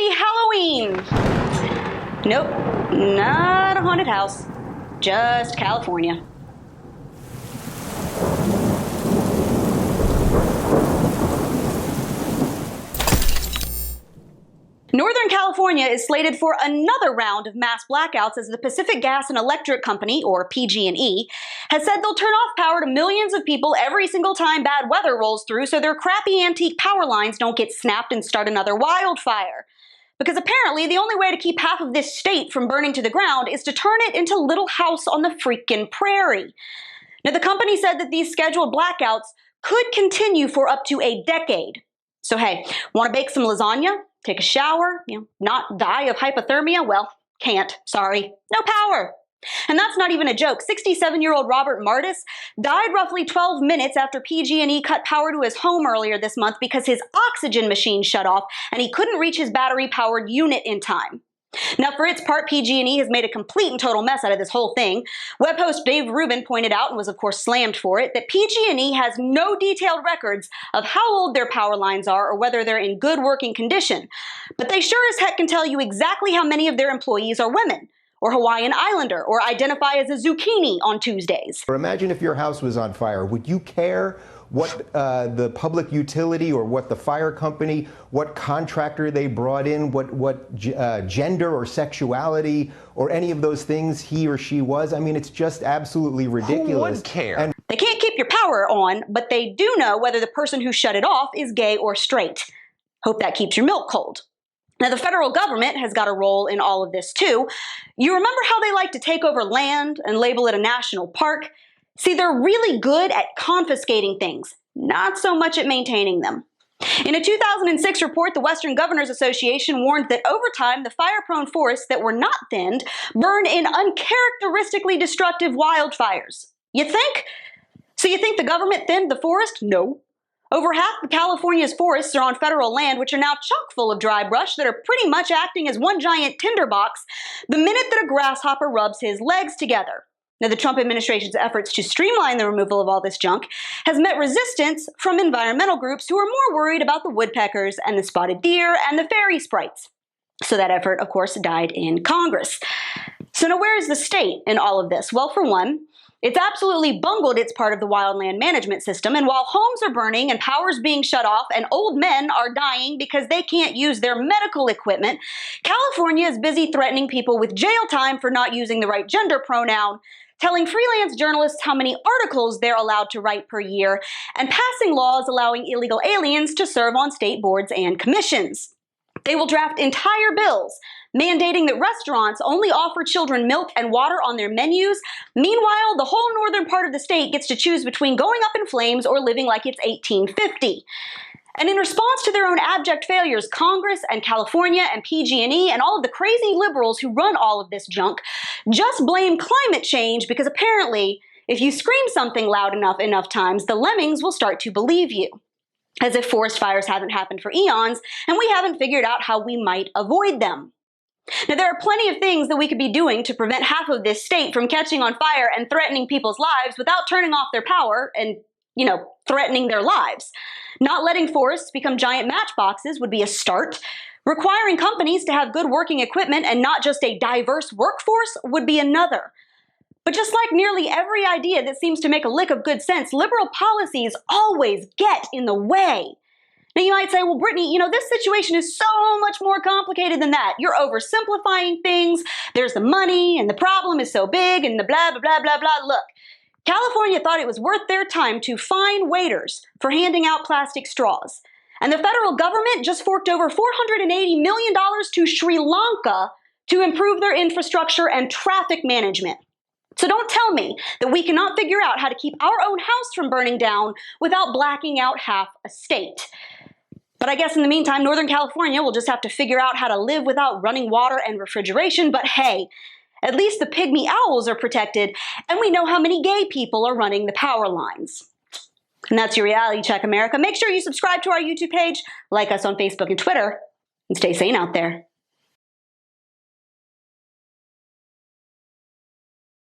Happy Halloween! Nope, not a haunted house, just California. Northern California is slated for another round of mass blackouts as the Pacific Gas and Electric Company, or PG&E, has said they'll turn off power to millions of people every single time bad weather rolls through so their crappy antique power lines don't get snapped and start another wildfire. Because apparently the only way to keep half of this state from burning to the ground is to turn it into Little House on the Frickin Prairie. Now, the company said that these scheduled blackouts could continue for up to a decade. So hey, want to bake some lasagna? Take a shower, not die of hypothermia? Well, can't, sorry, no power. And that's not even a joke. 67-year-old Robert Martes died roughly 12 minutes after PG&E cut power to his home earlier this month because his oxygen machine shut off and he couldn't reach his battery-powered unit in time. Now, for its part, PG&E has made a complete and total mess out of this whole thing. Web host Dave Rubin pointed out, and was of course slammed for it, that PG&E has no detailed records of how old their power lines are or whether they're in good working condition. But they sure as heck can tell you exactly how many of their employees are women, or Hawaiian Islander, or identify as a zucchini on Tuesdays. Or imagine if your house was on fire. Would you care what the public utility or what the fire company, what contractor they brought in, what gender or sexuality or any of those things he or she was? I mean, it's just absolutely ridiculous. Who would care? And they can't keep your power on, but they do know whether the person who shut it off is gay or straight. Hope that keeps your milk cold. Now, the federal government has got a role in all of this too. You remember how they like to take over land and label it a national park? See, they're really good at confiscating things, not so much at maintaining them. In a 2006 report, the Western Governors Association warned that over time, the fire-prone forests that were not thinned burn in uncharacteristically destructive wildfires. You think? So you think the government thinned the forest? No. Over half of California's forests are on federal land, which are now chock full of dry brush that are pretty much acting as one giant tinderbox the minute that a grasshopper rubs his legs together. Now, the Trump administration's efforts to streamline the removal of all this junk has met resistance from environmental groups who are more worried about the woodpeckers and the spotted deer and the fairy sprites. So that effort, of course, died in Congress. So now where is the state in all of this? Well, for one, it's absolutely bungled its part of the wildland management system, and while homes are burning and power's being shut off and old men are dying because they can't use their medical equipment, California is busy threatening people with jail time for not using the right gender pronoun, telling freelance journalists how many articles they're allowed to write per year, and passing laws allowing illegal aliens to serve on state boards and commissions. They will draft entire bills mandating that restaurants only offer children milk and water on their menus. Meanwhile, the whole northern part of the state gets to choose between going up in flames or living like it's 1850. And in response to their own abject failures, Congress and California and PG&E and all of the crazy liberals who run all of this junk just blame climate change because apparently, if you scream something loud enough times, the lemmings will start to believe you. As if forest fires haven't happened for eons and we haven't figured out how we might avoid them. Now, there are plenty of things that we could be doing to prevent half of this state from catching on fire and threatening people's lives without turning off their power and, threatening their lives. Not letting forests become giant matchboxes would be a start. Requiring companies to have good working equipment and not just a diverse workforce would be another. But just like nearly every idea that seems to make a lick of good sense, liberal policies always get in the way. Now, you might say, well, Brittany, this situation is so much more complicated than that. You're oversimplifying things. There's the money, and the problem is so big, and the blah, blah, blah, blah, blah. Look, California thought it was worth their time to fine waiters for handing out plastic straws. And the federal government just forked over $480 million to Sri Lanka to improve their infrastructure and traffic management. So don't tell me that we cannot figure out how to keep our own house from burning down without blacking out half a state. But I guess in the meantime, Northern California will just have to figure out how to live without running water and refrigeration. But hey, at least the pygmy owls are protected, and we know how many gay people are running the power lines. And that's your Reality Check, America. Make sure you subscribe to our YouTube page, like us on Facebook and Twitter, and stay sane out there.